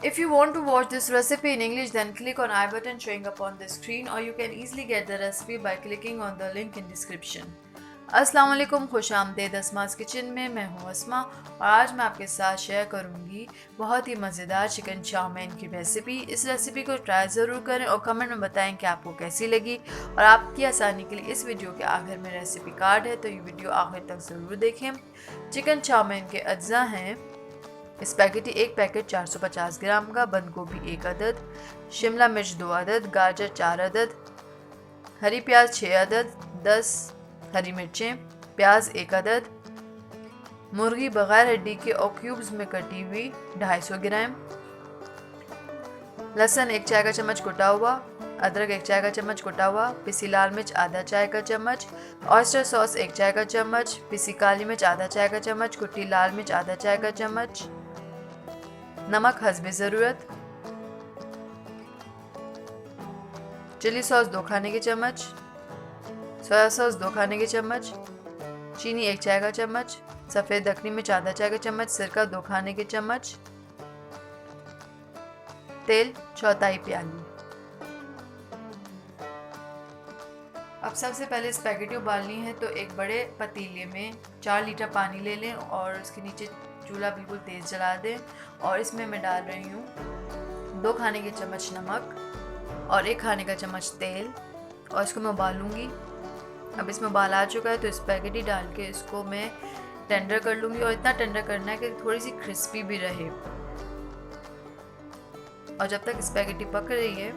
If you want to watch this recipe in English, then click on I button showing up on the screen, or you can easily get the recipe by clicking on the link in description. अस्सलाम वालेकुम, खुश आमदीद Asma's kitchen में। मैं हूँ अस्मा और आज मैं आपके साथ शेयर करूँगी बहुत ही मज़ेदार चिकन चाउमीन की रेसिपी। इस रेसिपी को ट्राई ज़रूर करें और कमेंट में बताएं कि आपको कैसी लगी। और आपकी आसानी के लिए इस वीडियो के आखिर में रेसिपी कार्ड है, तो ये वीडियो आखिर तक ज़रूर देखें। चिकन चाउमीन के अज्जा हैं: स्पैगेटी 1 पैकेट 450 ग्राम का, बंद गोभी 1 अदद, शिमला मिर्च 2 अदद, गाजर 4 अदद, हरी प्याज 6 अदद, 10 हरी मिर्चें, प्याज 1 अदद, मुर्गी बगैर हड्डी के और क्यूब्स में कटी हुई 250 ग्राम, लहसुन 1 चाय का चम्मच कुटा हुआ, अदरक 1 चाय का चम्मच कुटा हुआ, पिसी लाल मिर्च आधा चाय का चम्मच, ऑयस्टर सॉस 1 चाय का चम्मच, पिसी काली मिर्च आधा चाय का चम्मच, कुटी लाल मिर्च आधा चाय का चम्मच, नमक हस्बे ज़रूरत, चिली सॉस 2 खाने के चम्मच, सोया सॉस 2 खाने के चम्मच, चीनी 1 चाय का चम्मच, सफ़ेद दखनी मिर्च आधा चाय का चम्मच, सिरका 2 खाने के चम्मच, तेल 1/4 प्याली। अब सबसे पहले स्पैगेटी उबालनी है, तो एक बड़े पतीले में 4 लीटर पानी ले लें और उसके नीचे चूल्हा बिल्कुल तेज़ जला दें। और इसमें मैं डाल रही हूँ 2 खाने के चम्मच नमक और 1 खाने का चम्मच तेल, और इसको मैं उबालूँगी। अब इसमें उबाल आ चुका है, तो स्पैगेटी डाल के इसको मैं टेंडर कर लूँगी, और इतना टेंडर करना है कि थोड़ी सी क्रिस्पी भी रहे। और जब तक स्पैगेटी पक रही है,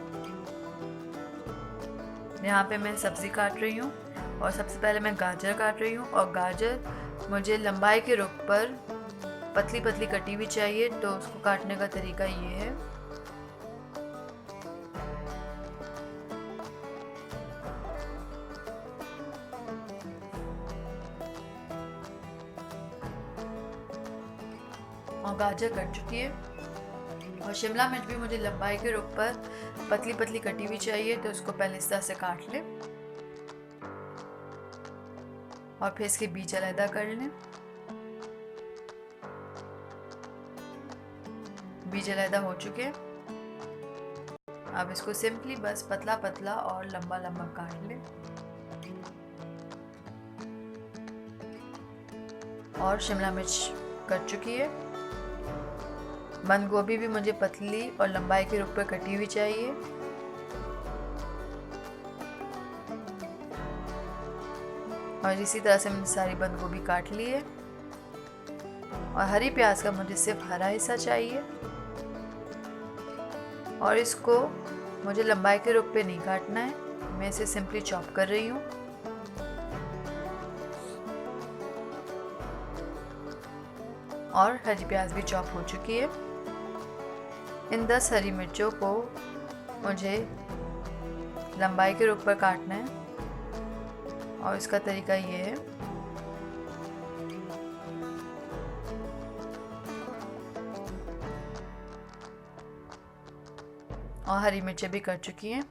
यहाँ पे मैं सब्ज़ी काट रही हूँ। और सबसे पहले मैं गाजर काट रही हूँ, और गाजर मुझे लंबाई के रुख पर पतली पतली कटी हुई चाहिए, तो उसको काटने का तरीका ये है। और गाजर कट चुकी है, और शिमला मिर्च भी मुझे लंबाई के रुख पर पतली पतली कटी हुई चाहिए, तो उसको पहले इस तरह से काट लें और फिर इसके बीज अलग कर लें। बीज अलग हो चुके हैं। अब इसको सिंपली बस पतला पतला और लंबा लंबा काट लें। और शिमला मिर्च कट चुकी है। बंद गोभी भी मुझे पतली और लंबाई के रुख पर कटी हुई चाहिए। और इसी तरह से मैंने सारी बंद गोभी काट ली है। और हरी प्याज का मुझे सिर्फ हरा हिस्सा चाहिए, और इसको मुझे लंबाई के रुख पे नहीं काटना है। मैं इसे सिंपली चॉप कर रही हूँ। और हरी प्याज भी चॉप हो चुकी है। इन 10 हरी मिर्चों को मुझे लंबाई के रुख पर काटना है, और इसका तरीका ये है। और हरी मिर्चें भी कट चुकी हैं,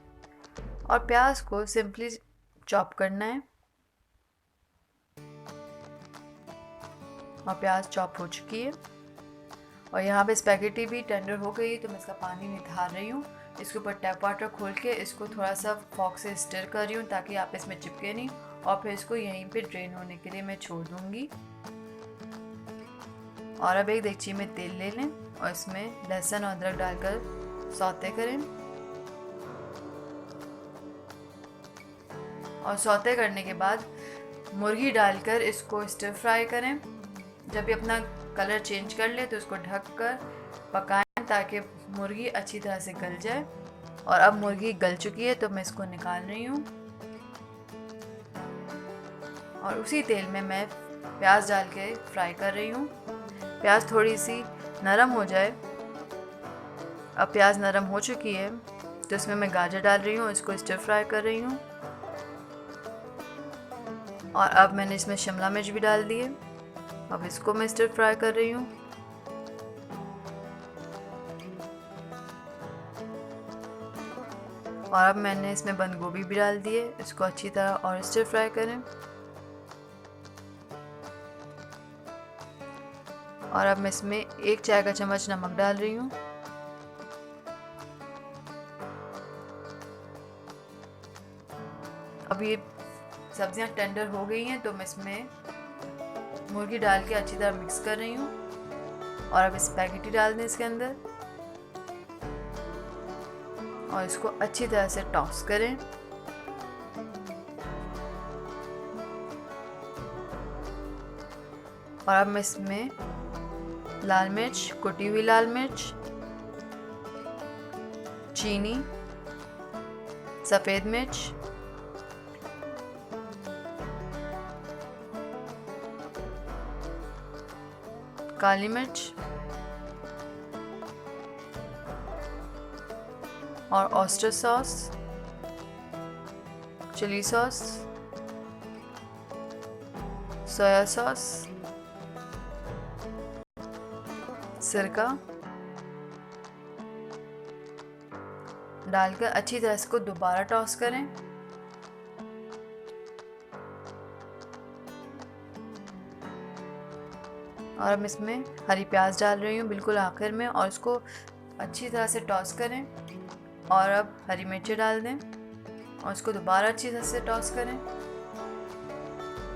और प्याज को सिंपली चॉप करना है। और प्याज चॉप हो चुकी है। और यहाँ पे स्पैगेटी भी टेंडर हो गई, तो मैं इसका पानी निकाल रही हूँ। इसके ऊपर टैप वाटर खोल के इसको थोड़ा सा फॉक से स्टर कर रही हूँ, ताकि आप इसमें चिपके नहीं। और फिर इसको यहीं पे ड्रेन होने के लिए मैं छोड़ दूँगी। और अब एक देगची में तेल ले लें और इसमें लहसुन और अदरक डालकर सौते करें। और सौते करने के बाद मुर्गी डालकर इसको स्टर फ्राई करें। जब भी अपना कलर चेंज कर ले, तो इसको ढक कर पकाएं, ताकि मुर्गी अच्छी तरह से गल जाए। और अब मुर्गी गल चुकी है, तो मैं इसको निकाल रही हूँ। और उसी तेल में मैं प्याज डाल के फ्राई कर रही हूँ। प्याज थोड़ी सी नरम हो जाए। अब प्याज नरम हो चुकी है, तो इसमें मैं गाजर डाल रही हूँ, इसको स्टर फ्राई कर रही हूँ। और अब मैंने इसमें शिमला मिर्च भी डाल दी है। अब इसको मैं स्टर फ्राई कर रही हूँ। और अब मैंने इसमें बंद गोभी भी डाल दी है। इसको अच्छी तरह और स्टर फ्राई करें। और अब मैं इसमें 1 चाय का चम्मच नमक डाल रही हूँ। अब ये सब्जियां टेंडर हो गई हैं तो मैं इसमें मुर्गी डाल के अच्छी तरह मिक्स कर रही हूँ। और अब स्पैगेटी डाल दें इसके अंदर और इसको अच्छी तरह से टॉस करें। और अब मैं इसमें लाल मिर्च, कुटी हुई लाल मिर्च, चीनी, सफ़ेद मिर्च, काली मिर्च और oyster sauce, chilli sauce, soya sauce, सिरका डालकर अच्छी तरह इसको दोबारा टॉस करें। और अब इसमें हरी प्याज डाल रही हूँ बिल्कुल आखिर में और इसको अच्छी तरह से टॉस करें। और अब हरी मिर्ची डाल दें और इसको दोबारा अच्छी तरह से टॉस करें।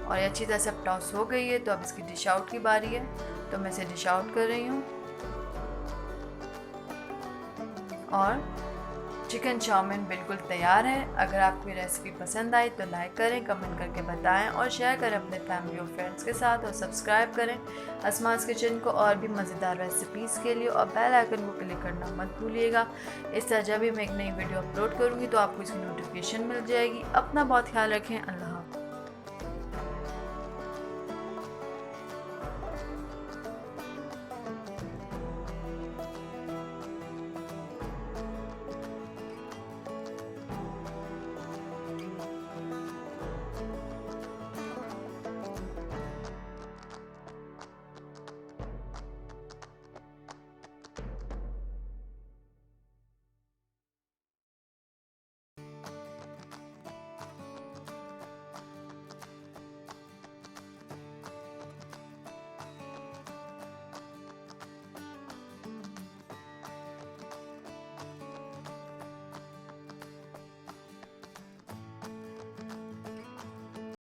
और ये अच्छी तरह से अब टॉस हो गई है तो अब इसकी डिश आउट की बारी है, तो मैं इसे डिश आउट कर रही हूँ। और चिकन चाउमीन बिल्कुल तैयार है। अगर आपको ये रेसिपी पसंद आई तो लाइक करें, कमेंट करके बताएं और शेयर करें अपने फैमिली और फ्रेंड्स के साथ। और सब्सक्राइब करें अस्मास किचन को और भी मज़ेदार रेसिपीज़ के लिए और बेल आइकन को क्लिक करना मत भूलिएगा। इस तरह जब भी मैं एक नई वीडियो अपलोड करूँगी तो आपको इसकी नोटिफिकेशन मिल जाएगी। अपना बहुत ख्याल रखें। अल्लाह हाफ़िज़।